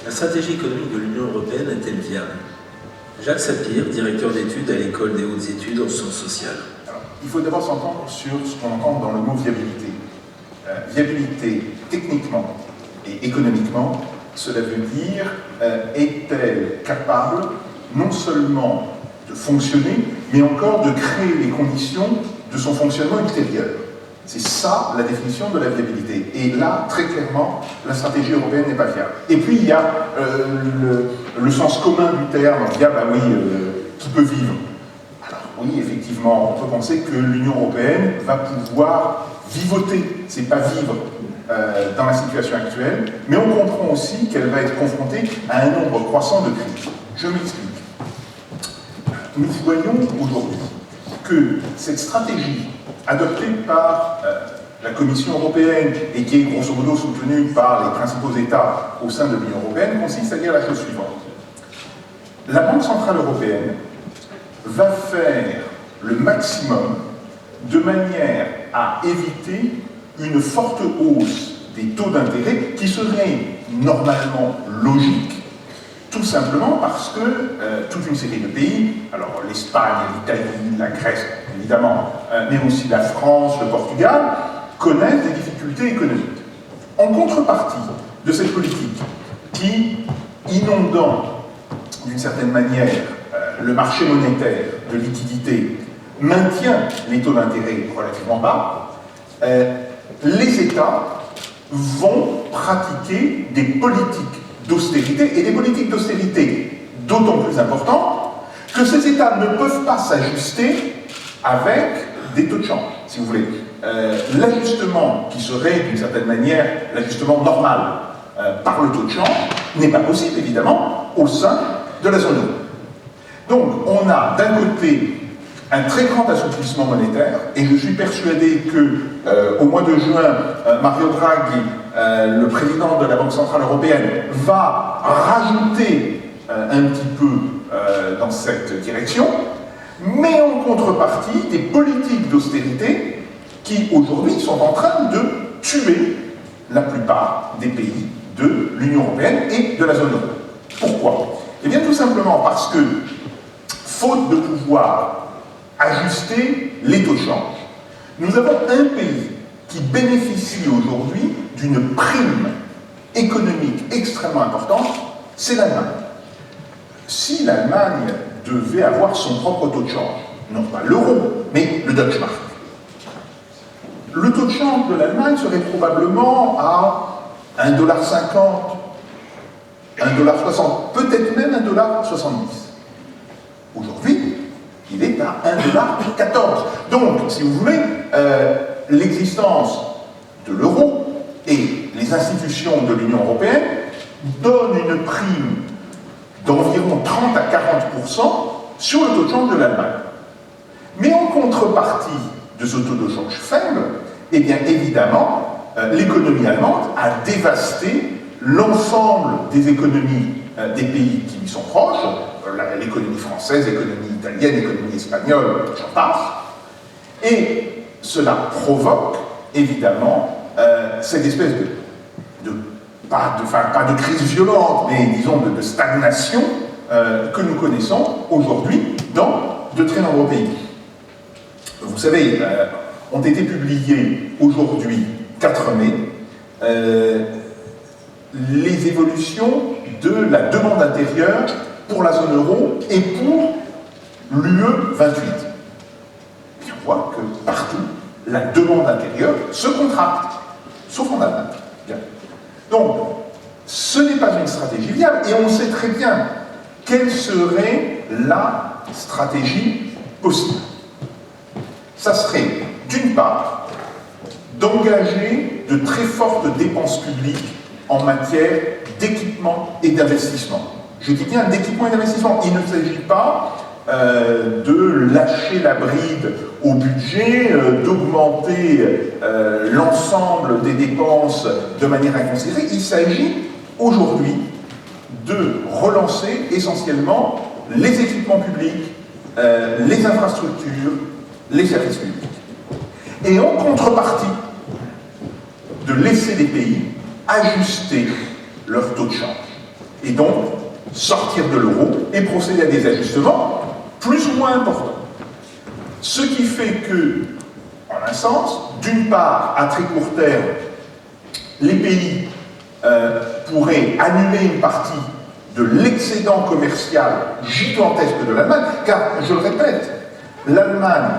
La stratégie économique de l'Union européenne est-elle viable? Jacques Sapir, directeur d'études à l'École des hautes études en sciences sociales. Alors, il faut d'abord s'entendre sur ce qu'on entend dans le mot viabilité. Viabilité, techniquement et économiquement, cela veut dire est-elle capable non seulement de fonctionner, mais encore de créer les conditions de son fonctionnement ultérieur. C'est ça la définition de la viabilité. Et là, très clairement, la stratégie européenne n'est pas viable. Et puis, il y a le sens commun du terme, viable, qui peut vivre. Alors oui, effectivement, on peut penser que l'Union européenne va pouvoir vivoter, c'est pas vivre dans la situation actuelle, mais on comprend aussi qu'elle va être confrontée à un nombre croissant de crises. Je m'explique. Nous voyons aujourd'hui que cette stratégie adoptée par la Commission européenne et qui est grosso modo soutenue par les principaux États au sein de l'Union européenne consiste à dire la chose suivante. La Banque centrale européenne va faire le maximum de manière à éviter une forte hausse des taux d'intérêt qui serait normalement logique, tout simplement parce que toute une série de pays, alors l'Espagne, l'Italie, la Grèce, évidemment, mais aussi la France, le Portugal, connaissent des difficultés économiques. En contrepartie de cette politique qui, inondant d'une certaine manière le marché monétaire de liquidité, maintient les taux d'intérêt relativement bas, les États vont pratiquer des politiques d'austérité, et des politiques d'austérité d'autant plus importantes que ces États ne peuvent pas s'ajuster avec des taux de change, si vous voulez. L'ajustement qui serait, d'une certaine manière, l'ajustement normal par le taux de change, n'est pas possible, évidemment, au sein de la zone euro. Donc, on a d'un côté un très grand assouplissement monétaire, et je suis persuadé qu'au mois de juin, Mario Draghi, le président de la Banque centrale européenne, va rajouter un petit peu dans cette direction, mais en contrepartie des politiques d'austérité qui aujourd'hui sont en train de tuer la plupart des pays de l'Union européenne et de la zone euro. Pourquoi? Eh bien tout simplement parce que, faute de pouvoir ajuster les taux de change, nous avons un pays qui bénéficie aujourd'hui d'une prime économique extrêmement importante, c'est l'Allemagne. Si l'Allemagne devait avoir son propre taux de change, non pas l'euro, mais le Deutsche Mark, le taux de change de l'Allemagne serait probablement à 1,50 $, 1,60 $, peut-être même 1,70 $. Aujourd'hui, il est à 1,14 $. Donc, si vous voulez, l'existence de l'euro et les institutions de l'Union européenne donnent une prime d'environ 30 à 40% sur le taux de change de l'Allemagne. Mais en contrepartie de ce taux de change faible, eh bien évidemment, l'économie allemande a dévasté l'ensemble des économies des pays qui lui sont proches, l'économie française, l'économie italienne, l'économie espagnole, j'en passe, et cela provoque évidemment cette espèce pas de crise violente, mais disons de stagnation que nous connaissons aujourd'hui dans de très nombreux pays. Vous savez, ont été publiés aujourd'hui, 4 mai, les évolutions de la demande intérieure pour la zone euro et pour l'UE 28. Et on voit que partout, la demande intérieure se contracte, sauf en Allemagne. Bien. Donc, ce n'est pas une stratégie viable, et on sait très bien quelle serait la stratégie possible. Ça serait, d'une part, d'engager de très fortes dépenses publiques en matière d'équipement et d'investissement. Je dis bien d'équipement et d'investissement. Il ne s'agit pas de lâcher la bride au budget, d'augmenter l'ensemble des dépenses de manière inconsidérée. Il s'agit aujourd'hui de relancer essentiellement les équipements publics, les infrastructures, les services publics. Et en contrepartie, de laisser les pays ajuster leur taux de change. et donc sortir de l'euro et procéder à des ajustements plus ou moins importants. Ce qui fait que, en un sens, d'une part, à très court terme, les pays pourraient annuler une partie de l'excédent commercial gigantesque de l'Allemagne, car, je le répète, l'Allemagne,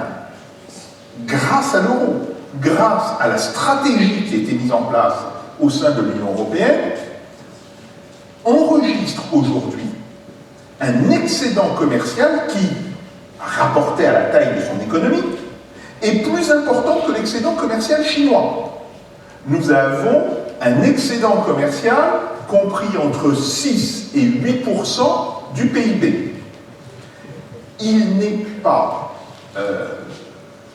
grâce à l'euro, grâce à la stratégie qui a été mise en place au sein de l'Union européenne, enregistre aujourd'hui un excédent commercial qui, rapporté à la taille de son économie, est plus important que l'excédent commercial chinois. Nous avons un excédent commercial compris entre 6 et 8% du PIB. Il n'est pas,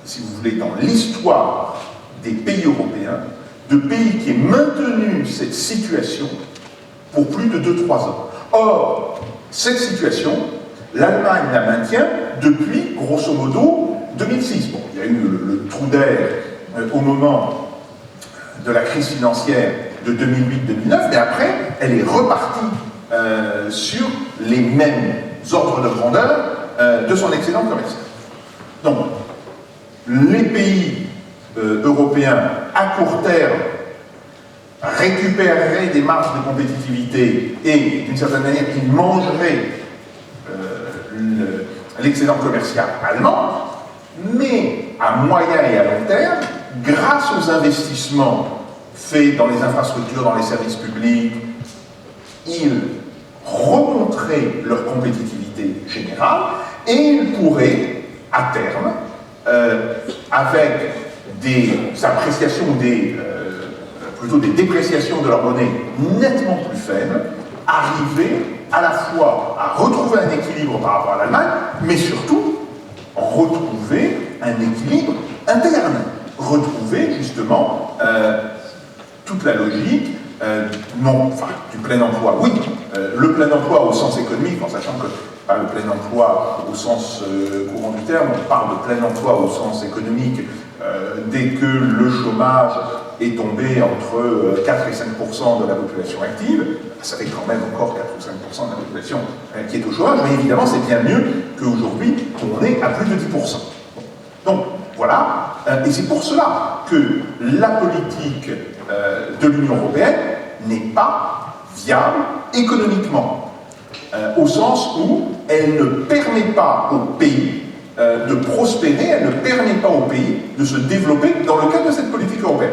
si vous voulez, dans l'histoire des pays européens, de pays qui ait maintenu cette situation pour plus de 2-3 ans. Or, cette situation, l'Allemagne la maintient depuis, grosso modo, 2006. Bon, il y a eu le trou d'air au moment de la crise financière de 2008-2009, mais après, elle est repartie sur les mêmes ordres de grandeur de son excédent commercial. Donc, les pays européens, à court terme, récupéreraient des marges de compétitivité et, d'une certaine manière, ils mangeraient l'excédent commercial allemand, mais à moyen et à long terme, grâce aux investissements faits dans les infrastructures, dans les services publics, ils remonteraient leur compétitivité générale et ils pourraient, à terme, avec des appréciations ou plutôt des dépréciations de leur monnaie nettement plus faibles, arriver à la fois à retrouver un équilibre par rapport à l'Allemagne, mais surtout retrouver un équilibre interne, retrouver justement toute la logique du plein emploi. Oui, le plein emploi au sens économique, en sachant que pas le plein emploi au sens courant du terme, on parle de plein emploi au sens économique dès que le chômage est tombé entre 4 et 5% de la population active, ça fait quand même encore 4 ou 5% de la population qui est au chômage, mais évidemment c'est bien mieux qu'aujourd'hui on est à plus de 10%. Donc voilà, et c'est pour cela que la politique de l'Union européenne n'est pas viable économiquement, au sens où elle ne permet pas au pays de prospérer, elle ne permet pas au pays de se développer dans le cadre de cette politique européenne.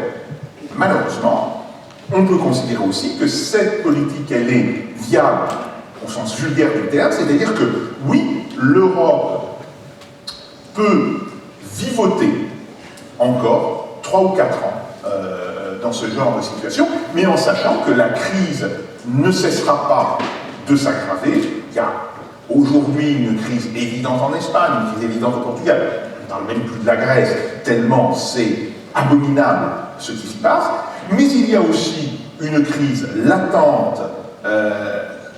Malheureusement, on peut considérer aussi que cette politique, elle est viable au sens vulgaire du terme, c'est-à-dire que, oui, l'Europe peut vivoter encore 3 ou 4 ans dans ce genre de situation, mais en sachant que la crise ne cessera pas de s'aggraver. Il y a aujourd'hui une crise évidente en Espagne, une crise évidente au Portugal. On ne parle même plus de la Grèce, tellement c'est abominable ce qui s'y passe. Mais il y a aussi une crise latente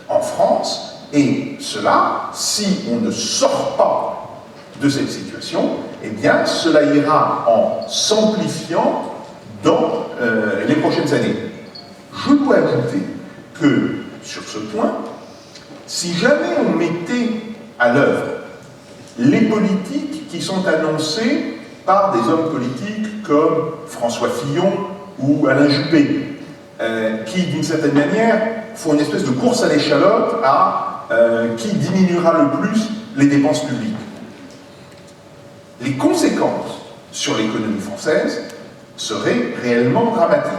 en France, et cela, si on ne sort pas de cette situation, eh bien, cela ira en s'amplifiant dans les prochaines années. Je dois ajouter que, sur ce point, si jamais on mettait à l'œuvre les politiques qui sont annoncées par des hommes politiques comme François Fillon ou Alain Juppé, qui, d'une certaine manière, font une espèce de course à l'échalote à qui diminuera le plus les dépenses publiques. Les conséquences sur l'économie française seraient réellement dramatiques.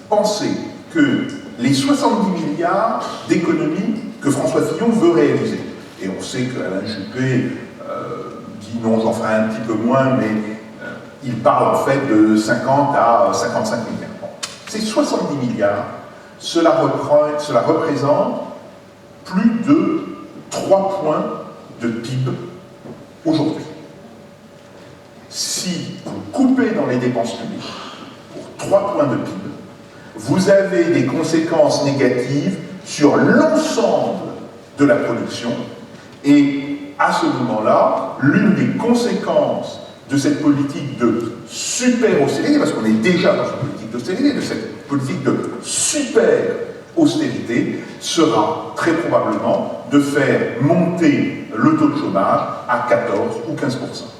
Pensez que les 70 milliards d'économies que François Fillon veut réaliser, et on sait qu'Alain Juppé dit non, j'en ferai un petit peu moins, mais il parle en fait de 50 à 55 milliards. Bon. Ces 70 milliards, cela représente plus de 3 points de PIB aujourd'hui. Si vous coupez dans les dépenses publiques pour 3 points de PIB, vous avez des conséquences négatives sur l'ensemble de la production, et à ce moment-là, l'une des conséquences de cette politique de super austérité, parce qu'on est déjà dans une politique d'austérité, de cette politique de super austérité sera très probablement de faire monter le taux de chômage à 14 ou 15%.